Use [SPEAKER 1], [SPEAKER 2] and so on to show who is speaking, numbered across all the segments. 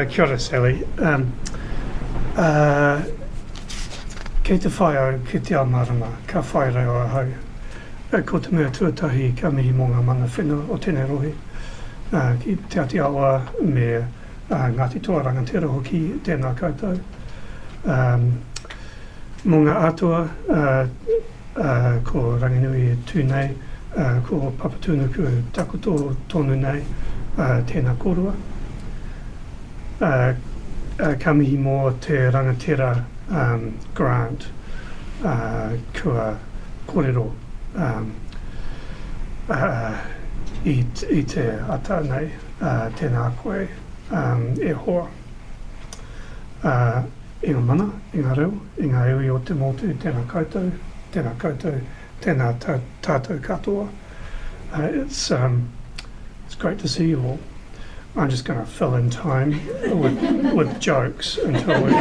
[SPEAKER 1] Kia ora, Sally. Kei te whai au ki te amarama, ka whai reo a hau. Ko te mea tuatahi ka mihi mō ngā mana whenua o tēnei rohe. Ki te Aotearoa me Ngāti Toa Rangatira hoki tēnā koutou. Mō ngā atua, ko Ranginui e tūnei, ko Papatūnuku takoto tonu nei, tēnā korua. Ka mihi mō te rangatira grant kua kōrero i te ata nei tēnā koe e hoa. I ngā mana, i ngā reo, i ngā iwi o te motu, tēnā koutou, tēnā tātou katoa. It's great to see you all. I'm just going to fill in time with jokes until we...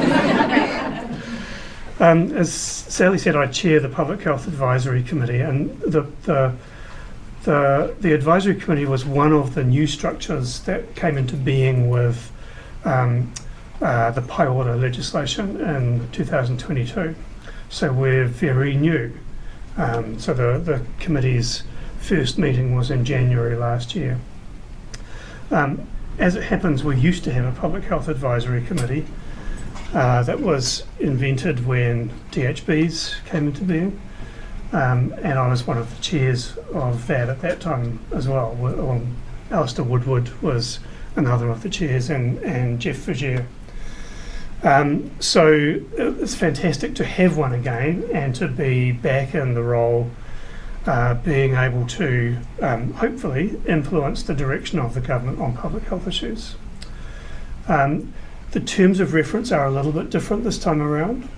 [SPEAKER 1] as Sally said, I chair the Public Health Advisory Committee, and the Advisory Committee was one of the new structures that came into being with the PHAC legislation in 2022. So we're very new. So the committee's first meeting was in January last year. As it happens, we used to have a Public Health Advisory Committee that was invented when DHBs came into being, and I was one of the chairs of that at that time as well. Alistair Woodward was another of the chairs, and Jeff Figier. So it's fantastic to have one again and to be back in the role, being able to hopefully influence the direction of the government on public health issues. The terms of reference are a little bit different this time around.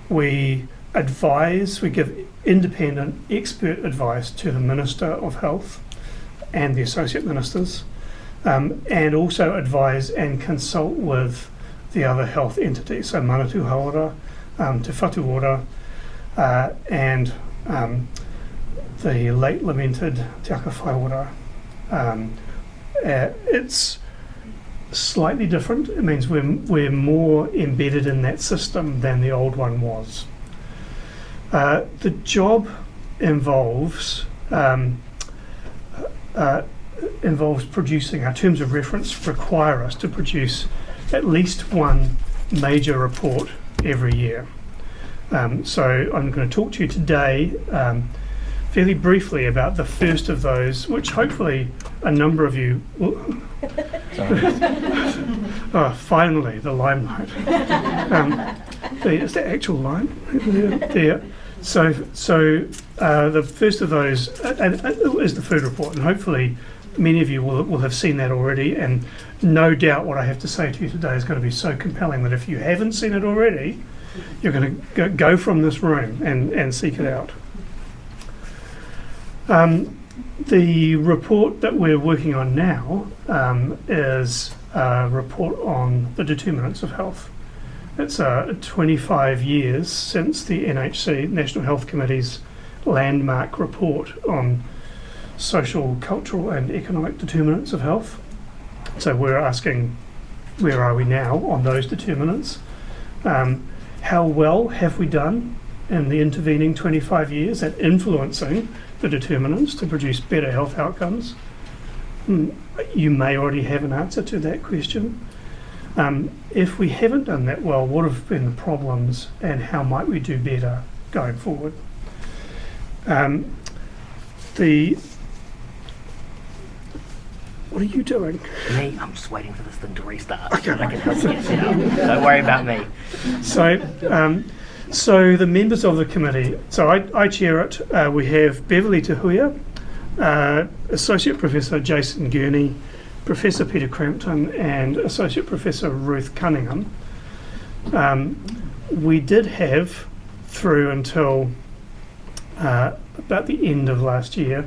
[SPEAKER 1] We give independent expert advice to the Minister of Health and the Associate Ministers, and also advise and consult with the other health entities, so Manatu Hauora, Te Whatu Ora, and the late lamented Te Aka Whaiora. It's slightly different. It means we're more embedded in that system than the old one was. The job involves producing, our terms of reference require us to produce at least one major report every year. So I'm going to talk to you today fairly briefly about the first of those, which hopefully a number of you will finally, the limelight. Is that actual line? There. So the first of those is the food report, and hopefully many of you will have seen that already, and no doubt what I have to say to you today is going to be so compelling that if you haven't seen it already, you're going to go from this room and seek it out. The report that we're working on now is a report on the determinants of health. It's 25 years since the NHC, National Health Committee's landmark report on social, cultural and economic determinants of health. So we're asking, where are we now on those determinants? How well have we done in the intervening 25 years at influencing the determinants to produce better health outcomes? You may already have an answer to that question. If we haven't done that well, what have been the problems and how might we do better going forward? What are you doing?
[SPEAKER 2] Me? I'm just waiting for this thing to restart.
[SPEAKER 1] Okay.
[SPEAKER 2] I can help get set up. Don't worry about me.
[SPEAKER 1] So the members of the committee, so I chair it. We have Beverly Tahuya, Associate Professor Jason Gurney, Professor Peter Crampton and Associate Professor Ruth Cunningham. We did have, through until about the end of last year,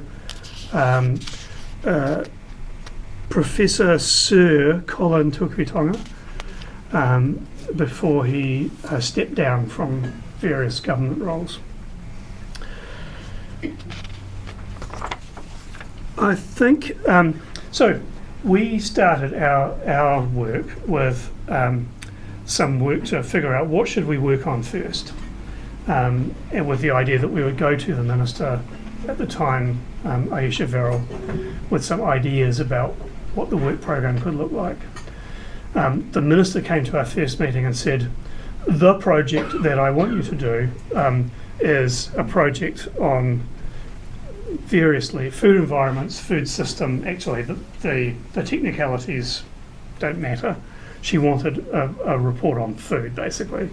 [SPEAKER 1] Professor Sir Colin Tukuitonga, before he stepped down from various government roles. I think, so we started our work with some work to figure out what should we work on first, and with the idea that we would go to the minister at the time, Aisha Verrill, with some ideas about what the work program could look like. The minister came to our first meeting and said, the project that I want you to do is a project on variously food environments, food system. Actually, the technicalities don't matter. She wanted a report on food, basically.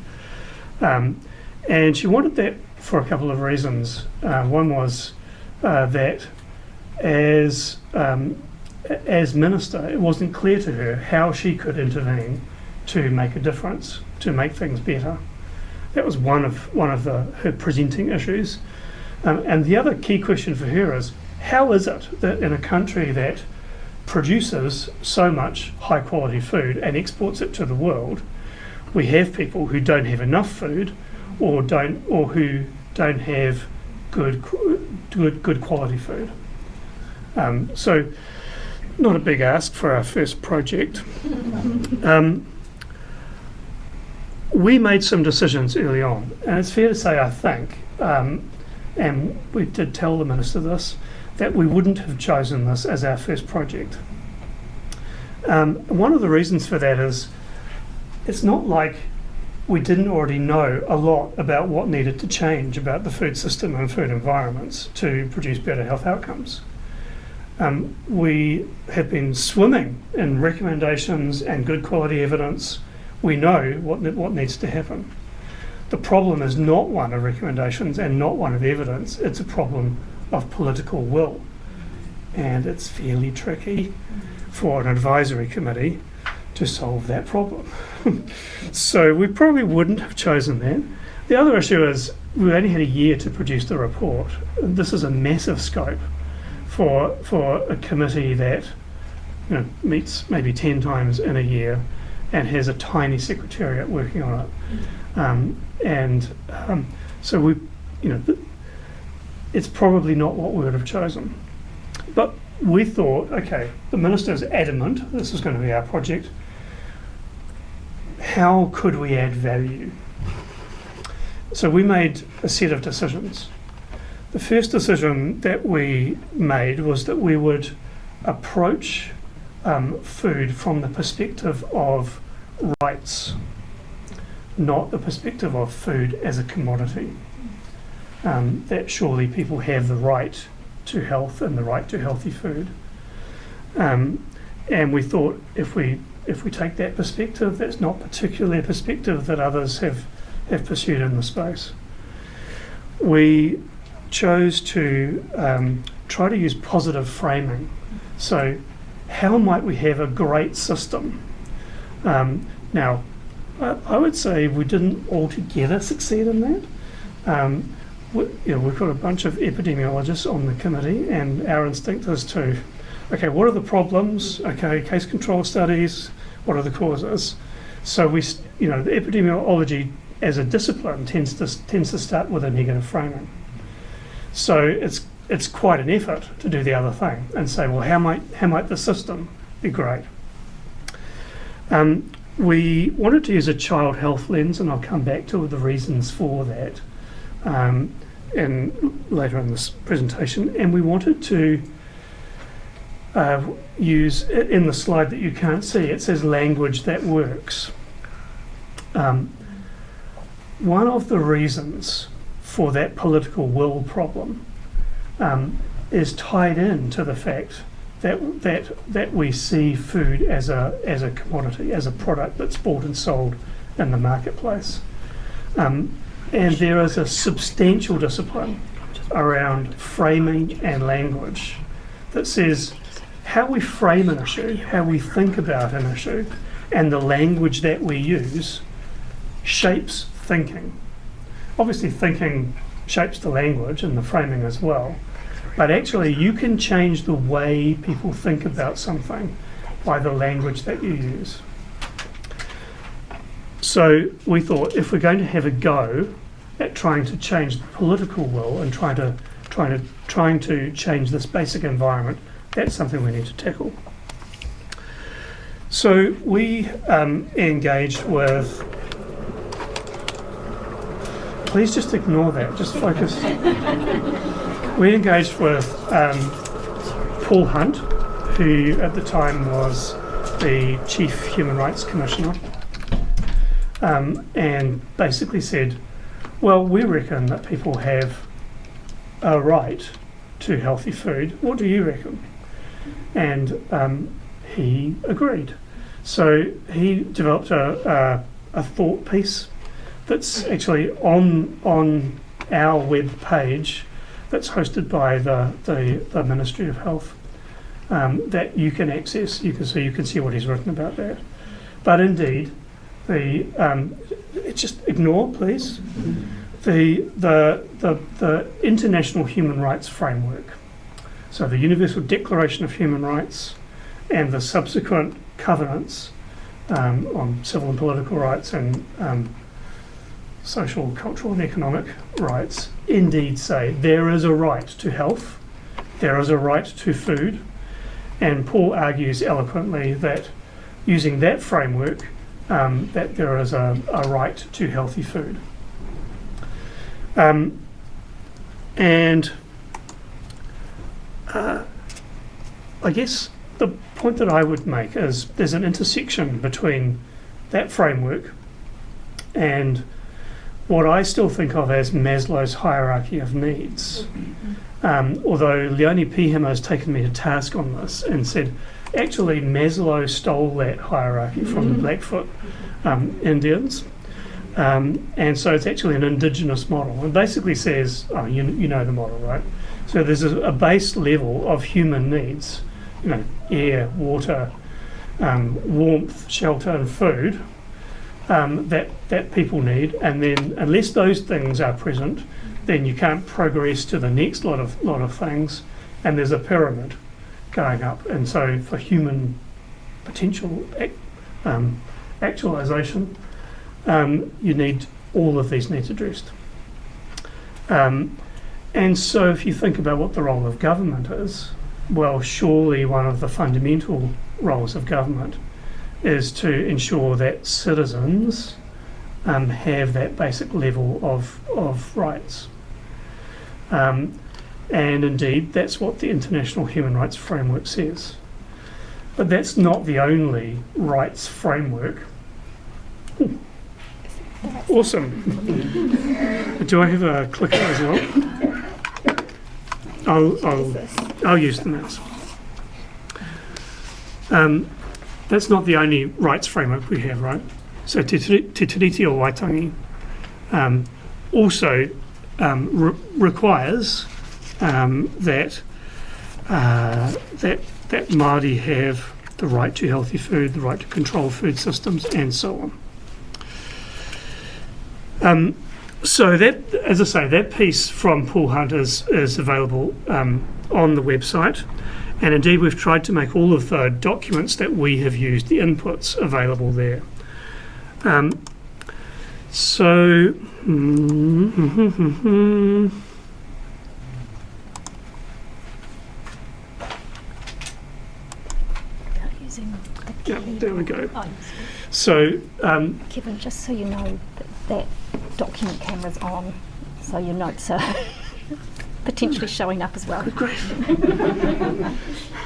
[SPEAKER 1] And she wanted that for a couple of reasons. One was that as minister, it wasn't clear to her how she could intervene to make a difference, to make things better. That was one of her presenting issues. And the other key question for her is, how is it that in a country that produces so much high quality food and exports it to the world, we have people who don't have enough food or who don't have good quality food. So not a big ask for our first project. We made some decisions early on, and it's fair to say, I think, and we did tell the minister this, that we wouldn't have chosen this as our first project. One of the reasons for that is it's not like we didn't already know a lot about what needed to change about the food system and food environments to produce better health outcomes. We have been swimming in recommendations and good quality evidence. We know what needs to happen. The problem is not one of recommendations and not one of evidence. It's a problem of political will. And it's fairly tricky for an advisory committee to solve that problem. So we probably wouldn't have chosen that. The other issue is we only had a year to produce the report. This is a massive scope for a committee that meets maybe 10 times in a year and has a tiny secretariat working on it. So we, it's probably not what we would have chosen. But we thought, okay, the minister is adamant this is going to be our project. How could we add value? So we made a set of decisions. The first decision that we made was that we would approach food from the perspective of rights, not the perspective of food as a commodity. That surely people have the right to health and the right to healthy food. And we thought if we take that perspective, that's not particularly a perspective that others have pursued in the space. We chose to try to use positive framing. So how might we have a great system? Now, I would say we didn't altogether succeed in that. We've got a bunch of epidemiologists on the committee, and our instinct is to, okay, what are the problems? Okay, case control studies, what are the causes? So the epidemiology as a discipline tends to start with a negative framing. So it's quite an effort to do the other thing and say, well, how might the system be great? We wanted to use a child health lens, and I'll come back to the reasons for that later in this presentation. And we wanted to use, in the slide that you can't see, it says language that works. One of the reasons for that political will problem is tied in to the fact that we see food as a commodity, as a product that's bought and sold in the marketplace. And there is a substantial discipline around framing and language that says how we frame an issue, how we think about an issue, and the language that we use shapes thinking. Obviously, thinking shapes the language and the framing as well, but actually you can change the way people think about something by the language that you use. So we thought, if we're going to have a go at trying to change the political will and trying to change this basic environment, that's something we need to tackle. So we engaged with, please just ignore that, just focus. We engaged with Paul Hunt, who at the time was the Chief Human Rights Commissioner, and basically said, well, we reckon that people have a right to healthy food. What do you reckon? And he agreed. So he developed a thought piece that's actually on our web page, that's hosted by the Ministry of Health, that you can access. You can see what he's written about that. But indeed, just ignore, please, the international human rights framework. So the Universal Declaration of Human Rights and the subsequent covenants on civil and political rights and social, cultural and economic rights indeed say there is a right to health, there is a right to food, and Paul argues eloquently that using that framework that there is a right to healthy food. I guess the point that I would make is there's an intersection between that framework and what I still think of as Maslow's hierarchy of needs. Although Leone Pihema has taken me to task on this and said, actually Maslow stole that hierarchy from the Blackfoot Indians. And so it's actually an indigenous model. It basically says, you know the model, right? So there's a base level of human needs, air, water, warmth, shelter and food, that people need, and then unless those things are present, then you can't progress to the next lot of things, and there's a pyramid going up. And so for human potential actualization, you need all of these needs addressed. And so if you think about what the role of government is, well, surely one of the fundamental roles of government is to ensure that citizens have that basic level of rights. And indeed, that's what the International Human Rights Framework says. But that's not the only rights framework. Ooh. Awesome. Do I have a clicker as well? I'll use the mouse. That's not the only rights framework we have, right? So Te Tiriti o Waitangi also requires that Māori have the right to healthy food, the right to control food systems, and so on. So that, as I say, that piece from Paul Hunt is available on the website, and indeed we've tried to make all of the documents that we have used, the inputs, available there. Yeah, there we go. So,
[SPEAKER 3] Kevin, just so you know, that document camera's on, so your notes are potentially showing up as well.
[SPEAKER 1] good grief.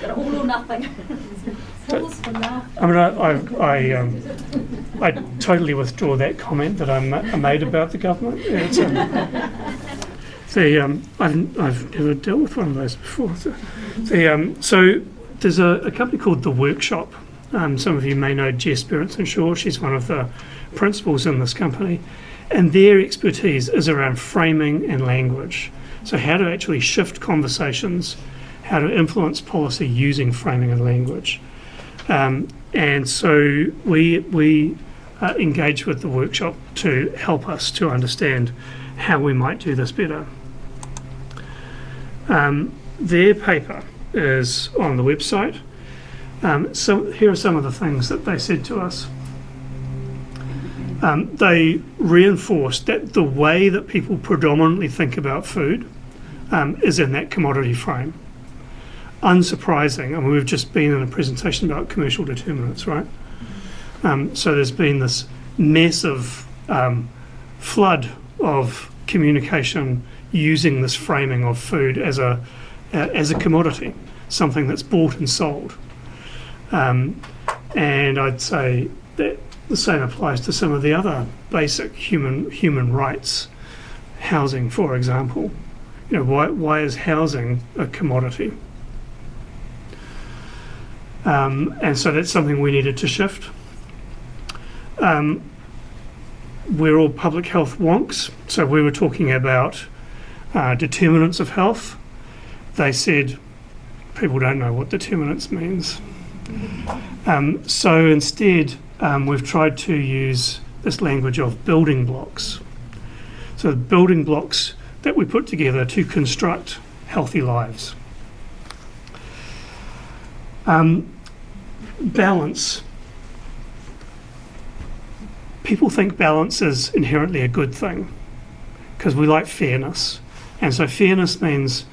[SPEAKER 3] Got all or nothing.
[SPEAKER 1] I totally withdraw that comment that I made about the government. Yeah, I've never dealt with one of those before. So there's a company called The Workshop. Some of you may know Jess Berenson-Shaw. She's one of the principals in this company, and their expertise is around framing and language. So how to actually shift conversations, how to influence policy using framing and language. And so we engage with the workshop to help us to understand how we might do this better. Their paper is on the website. So here are some of the things that they said to us. They reinforced that the way that people predominantly think about food is in that commodity frame. unsurprising. I mean, we've just been in a presentation about commercial determinants, right? So there's been this massive flood of communication using this framing of food as a commodity, something that's bought and sold. And I'd say that the same applies to some of the other basic human rights. Housing, for example. Why is housing a commodity? And so that's something we needed to shift. We're all public health wonks, so we were talking about determinants of health. They said people don't know what determinants means. So instead, we've tried to use this language of building blocks. So the building blocks that we put together to construct healthy lives. Balance. People think balance is inherently a good thing because we like fairness. And so fairness means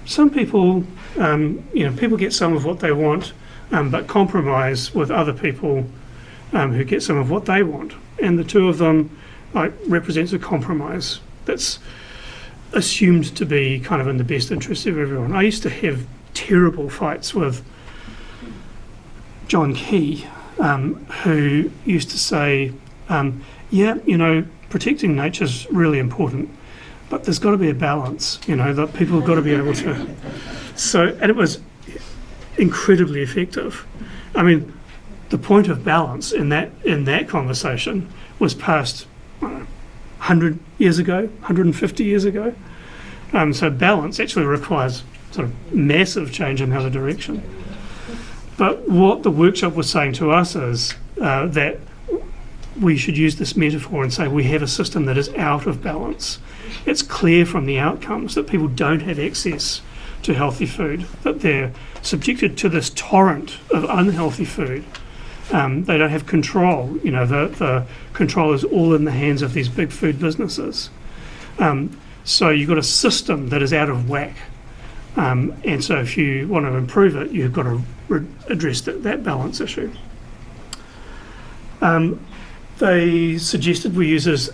[SPEAKER 1] some people, people get some of what they want, but compromise with other people who get some of what they want. And the two of them represents a compromise that's assumed to be kind of in the best interest of everyone. I used to have terrible fights with John Key, who used to say, protecting nature's really important, but there's got to be a balance, that people have got to be able to. And it was incredibly effective. I mean, the point of balance in that conversation was past 100 years ago, 150 years ago. So balance actually requires sort of massive change in another direction. But what the workshop was saying to us is that we should use this metaphor and say we have a system that is out of balance. It's clear from the outcomes that people don't have access to healthy food, that they're subjected to this torrent of unhealthy food. They don't have control. The control is all in the hands of these big food businesses. So you've got a system that is out of whack. And so if you want to improve it, you've got to address that balance issue. They suggested we used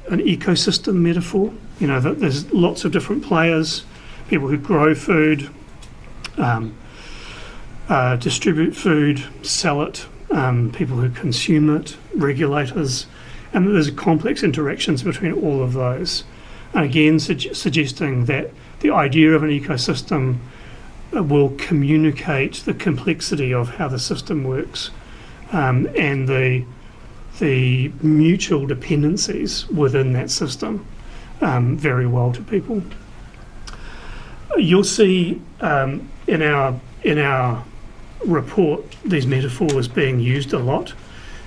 [SPEAKER 1] an ecosystem metaphor, that there's lots of different players, people who grow food, distribute food, sell it, people who consume it, regulators, and there's complex interactions between all of those. And again, suggesting that the idea of an ecosystem will communicate the complexity of how the system works and the mutual dependencies within that system very well to people. You'll see in our report these metaphors being used a lot,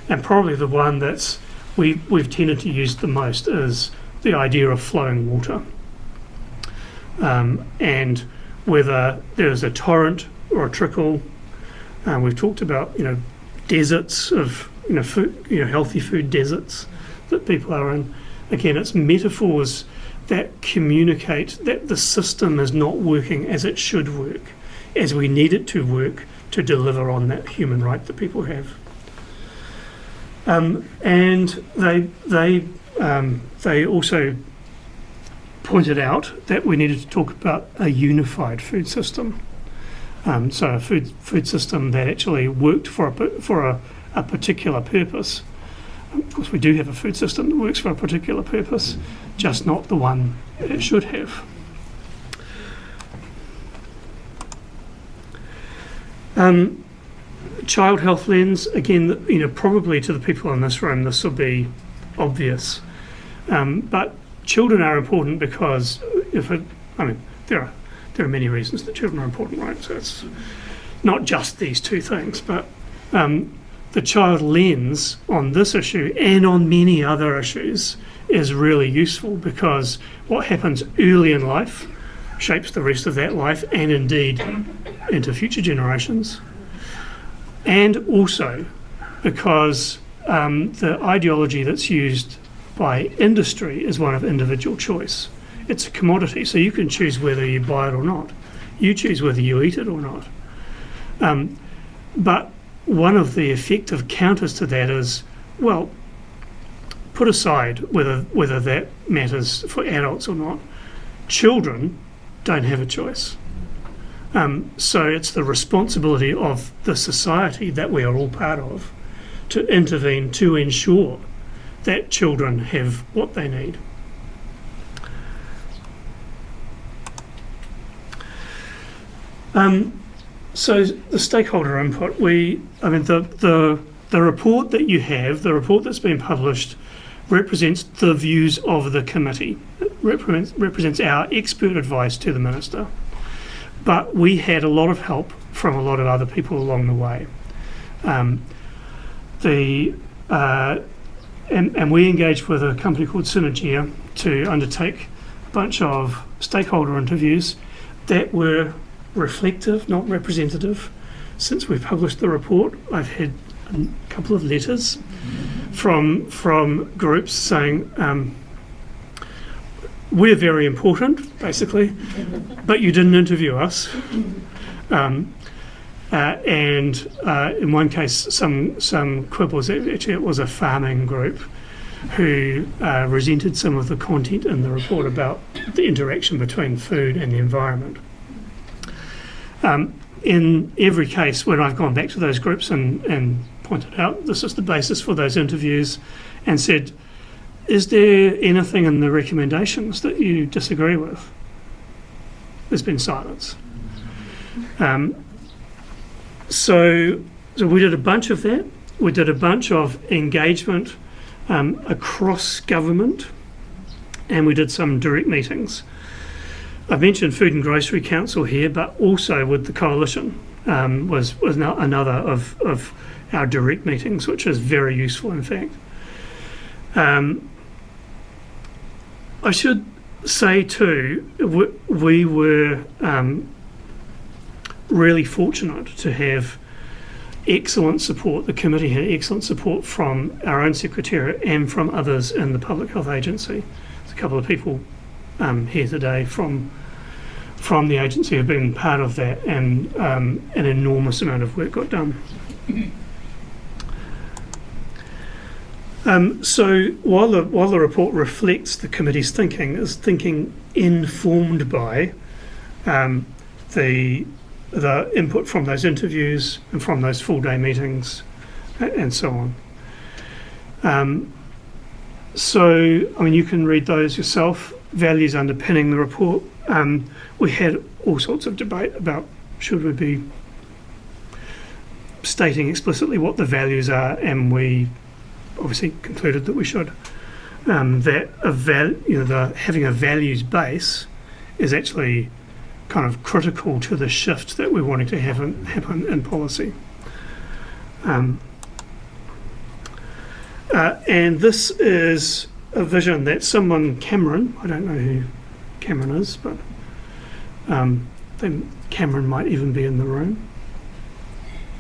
[SPEAKER 1] and probably the one that's we've tended to use the most is the idea of flowing water, and whether there's a torrent or a trickle. We've talked about deserts of food, healthy food deserts that people are in. Again, it's metaphors that communicate that the system is not working as it should work, as we need it to work to deliver on that human right that people have. And they also pointed out that we needed to talk about a unified food system. So a food system that actually worked for a particular purpose. Of course, we do have a food system that works for a particular purpose, just not the one it should have. Child health lens, again, probably to the people in this room this will be obvious, but children are important because there are many reasons that children are important, right? So it's not just these two things, but the child lens on this issue and on many other issues is really useful, because what happens early in life shapes the rest of that life and indeed into future generations. And also because the ideology that's used by industry is one of individual choice. It's a commodity, so you can choose whether you buy it or not. You choose whether you eat it or not. But one of the effective counters to that is, well, put aside whether that matters for adults or not. Children don't have a choice. So it's the responsibility of the society that we are all part of to intervene to ensure that children have what they need. So the stakeholder input, the report that you have, the report that's been published, represents the views of the committee. It represents our expert advice to the Minister. But we had a lot of help from a lot of other people along the way. And we engaged with a company called Synergia to undertake a bunch of stakeholder interviews that were reflective, not representative. Since we've published the report, I've had a couple of letters from groups saying, we're very important, basically, but you didn't interview us. And in one case, some quibbles. Actually, it was a farming group who resented some of the content in the report about the interaction between food and the environment. In every case, when I've gone back to those groups and pointed out this is the basis for those interviews and said, is there anything in the recommendations that you disagree with? There's been silence. So we did a bunch of that. We did a bunch of engagement across government, and we did some direct meetings. I've mentioned Food and Grocery Council here, but also with the Coalition was another of our direct meetings, which is very useful, in fact. I should say too, we were really fortunate to have excellent support. The committee had excellent support from our own Secretariat and from others in the Public Health Agency. There's a couple of people here today from the agency have been part of that, and an enormous amount of work got done. So while the report reflects the committee's thinking, is thinking informed by the input from those interviews and from those full-day meetings and so on. So, you can read those yourself. Values underpinning the report. We had all sorts of debate about should we be stating explicitly what the values are, and we obviously concluded that we should. That having a values base is actually kind of critical to the shift that we're wanting to have happen in policy. And this is a vision that Cameron, I don't know who Cameron is, but I think Cameron might even be in the room.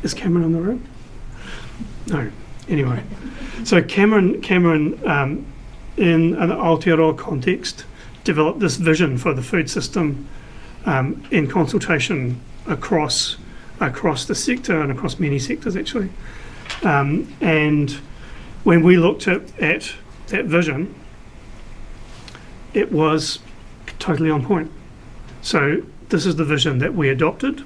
[SPEAKER 1] Is Cameron in the room? No. Anyway, so Cameron in an Aotearoa context, developed this vision for the food system in consultation across the sector and across many sectors actually. And when we looked at that vision, it was totally on point. So this is the vision that we adopted.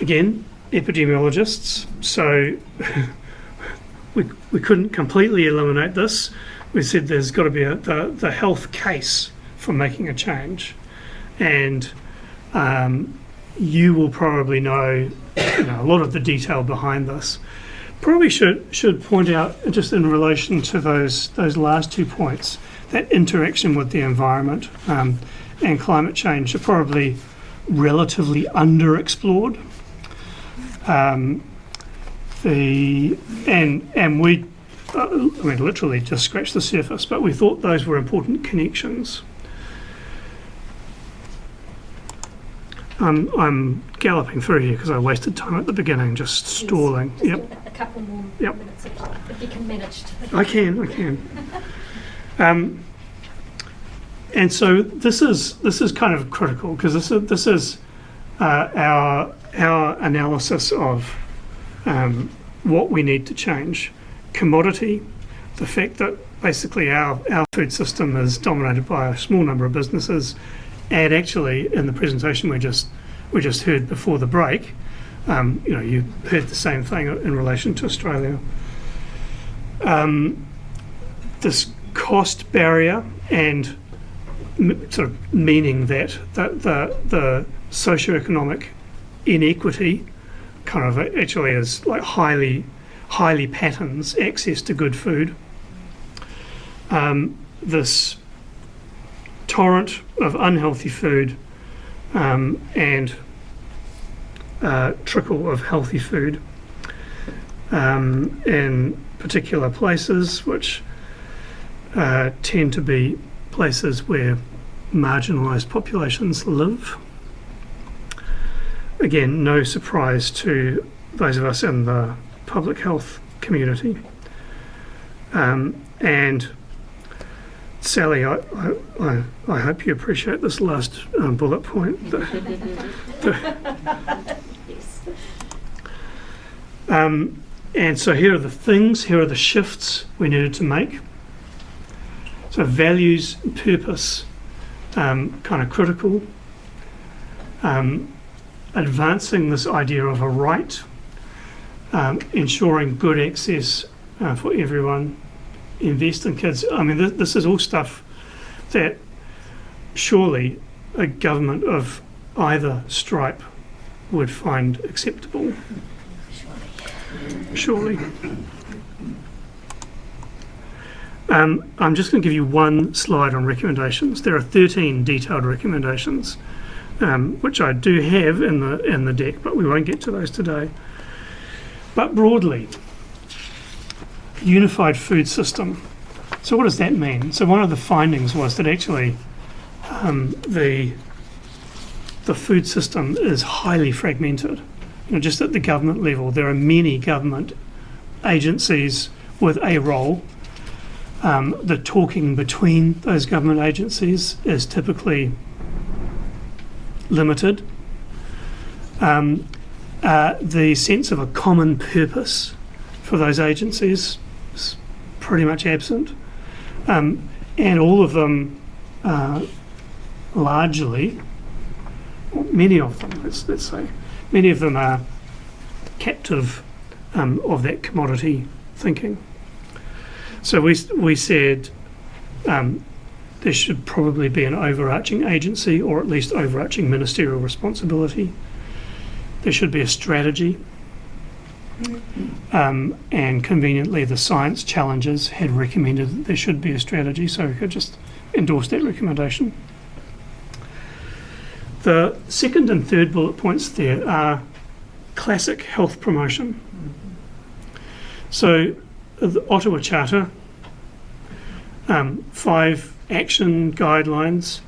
[SPEAKER 1] Again, epidemiologists, so we couldn't completely eliminate this. We said there's got to be the health case for making a change, and you will probably know a lot of the detail behind this. Probably should point out, just in relation to those last 2 points, that interaction with the environment and climate change are probably relatively underexplored. We literally just scratched the surface, but we thought those were important connections. I'm galloping through here because I wasted time at the beginning just stalling.
[SPEAKER 3] Just a couple more minutes if you can manage to.
[SPEAKER 1] I can. And so this is kind of critical, because this is our analysis of what we need to change. Commodity, the fact that basically our food system is dominated by a small number of businesses, and actually in the presentation we just heard before the break, you heard the same thing in relation to Australia. This cost barrier, and sort of meaning that the socioeconomic inequity kind of actually is like highly patterns access to good food. This torrent of unhealthy food and trickle of healthy food in particular places, which tend to be places where marginalised populations live. Again, no surprise to those of us in the public health community. And Sally, I hope you appreciate this last bullet point. And so here are the shifts we needed to make. So values, purpose, kind of critical. Advancing this idea of a right, ensuring good access for everyone, invest in kids. I mean, this is all stuff that surely a government of either stripe would find acceptable. Surely. I'm just going to give you one slide on recommendations. There are 13 detailed recommendations, which I do have in the deck, but we won't get to those today. But broadly, unified food system. So what does that mean? So one of the findings was that actually the food system is highly fragmented. Just at the government level, there are many government agencies with a role. The talking between those government agencies is typically limited. The sense of a common purpose for those agencies is pretty much absent. And all of them largely, many of them, let's say, many of them are captive of that commodity thinking. So we said there should probably be an overarching agency, or at least overarching ministerial responsibility. There should be a strategy. And conveniently the science challenges had recommended that there should be a strategy, so we could just endorse that recommendation. The second and third bullet points there are classic health promotion. So the Ottawa Charter, 5 action guidelines,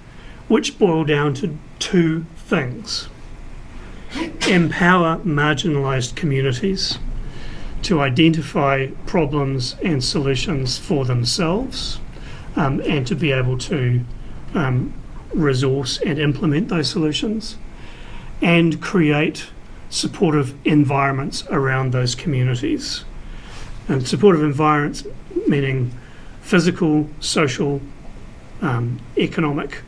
[SPEAKER 1] which boil down to 2 things. Empower marginalised communities to identify problems and solutions for themselves, and to be able to resource and implement those solutions, and create supportive environments around those communities. And supportive environments meaning physical, social, economic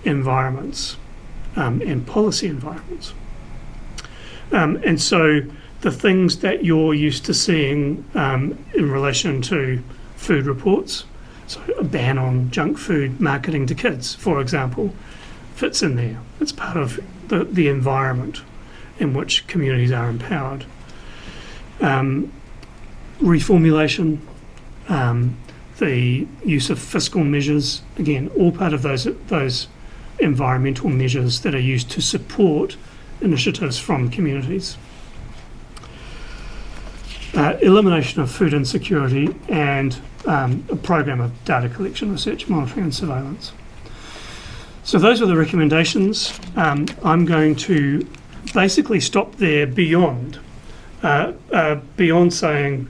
[SPEAKER 1] environments, and policy environments. And so the things that you're used to seeing in relation to food reports, so a ban on junk food marketing to kids, for example, fits in there. It's part of the environment in which communities are empowered. Reformulation, the use of fiscal measures, again, all part of those environmental measures that are used to support initiatives from communities. Elimination of food insecurity, and a program of data collection, research, monitoring and surveillance. So those are the recommendations. I'm going to basically stop there beyond saying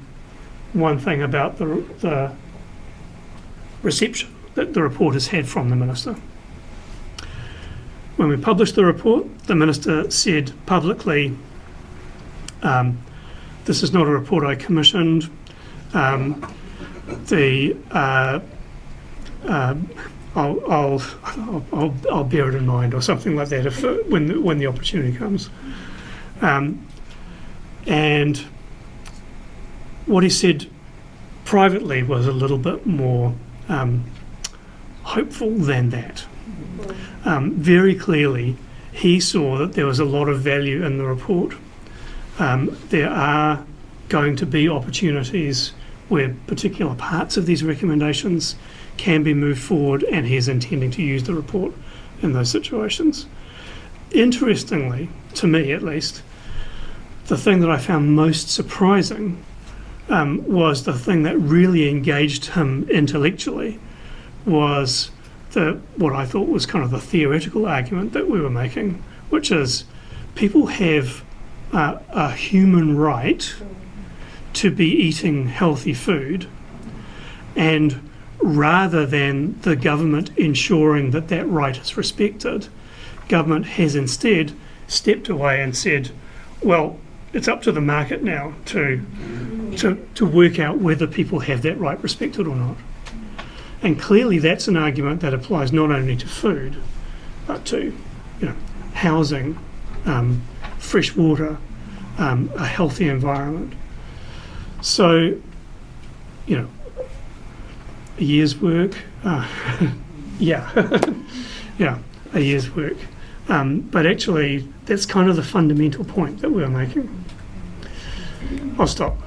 [SPEAKER 1] one thing about the reception that the report has had from the Minister. When we published the report, the Minister said publicly, this is not a report I commissioned. I'll bear it in mind, or something like that, when the opportunity comes. And what he said privately was a little bit more hopeful than that. Very clearly, he saw that there was a lot of value in the report. There are going to be opportunities where particular parts of these recommendations can be moved forward, and he's intending to use the report in those situations. Interestingly, to me at least, the thing that I found most surprising was the thing that really engaged him intellectually was what I thought was kind of the theoretical argument that we were making, which is people have a human right to be eating healthy food, and rather than the government ensuring that that right is respected, government has instead stepped away and said, well, it's up to the market now to work out whether people have that right respected or not. And clearly that's an argument that applies not only to food, but to housing, fresh water, a healthy environment. So, a year's work, a year's work. But actually, that's kind of the fundamental point that we were making. I'll stop.